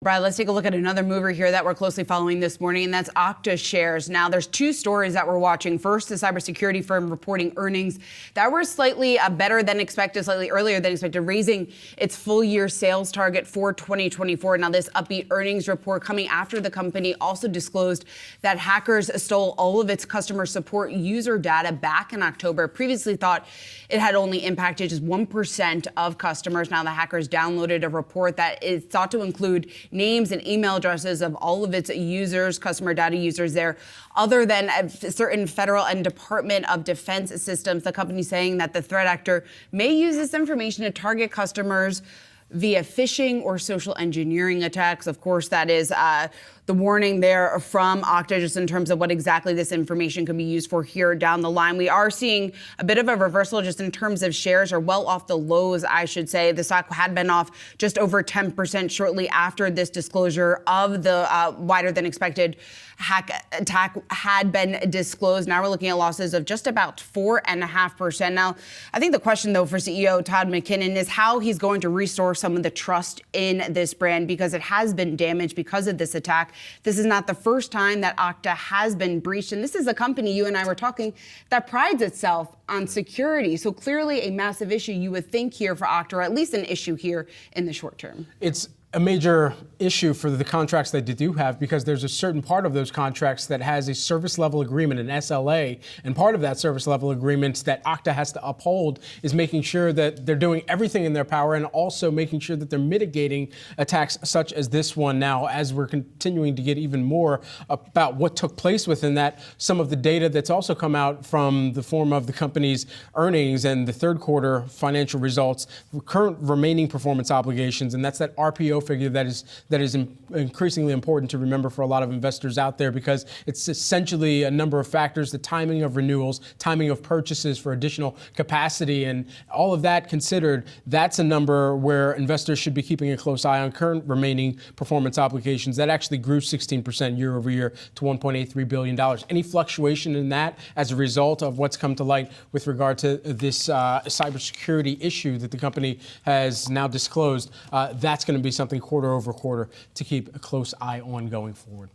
Brad, let's take a look at another mover here that we're closely following this morning, and that's Okta shares. Now, there's two stories that we're watching. First, the cybersecurity firm reporting earnings that were slightly better than expected, slightly earlier than expected, raising its full-year sales target for 2024. Now, this upbeat earnings report coming after the company also disclosed that hackers stole all of its customer support user data back in October. Previously thought it had only impacted just 1% of customers. Now, the hackers downloaded a report that is thought to include names and email addresses of all of its users, customer data users there, other than certain federal and Department of Defense systems. The company saying that the threat actor may use this information to target customers via phishing or social engineering attacks. Of course, that is the warning there from Okta just in terms of what exactly this information could be used for here down the line. We are seeing a bit of a reversal just in terms of shares are well off the lows, I should say. The stock had been off just over 10% shortly after this disclosure of the wider than expected hack attack had been disclosed. Now we're looking at losses of just about 4.5%. Now, I think the question, though, for CEO Todd McKinnon is how he's going to restore some of the trust in this brand because it has been damaged because of this attack. This is not the first time that Okta has been breached. And this is a company, you and I were talking, that prides itself on security. So clearly a massive issue, you would think, here for Okta, or at least an issue here in the short term. It's a major issue for the contracts that they do have because there's a certain part of those contracts that has a service level agreement, an SLA, and part of that service level agreement that Okta has to uphold is making sure that they're doing everything in their power and also making sure that they're mitigating attacks such as this one. Now, as we're continuing to get even more about what took place within that, some of the data that's also come out from the form of the company's earnings and the third quarter financial results, current remaining performance obligations, and that's that RPO figure that is increasingly important to remember for a lot of investors out there because it's essentially a number of factors, the timing of renewals, timing of purchases for additional capacity, and all of that considered, that's a number where investors should be keeping a close eye on current remaining performance obligations. That actually grew 16% year over year to $1.83 billion. Any fluctuation in that as a result of what's come to light with regard to this cybersecurity issue that the company has now disclosed, that's going to be something quarter over quarter to keep a close eye on going forward.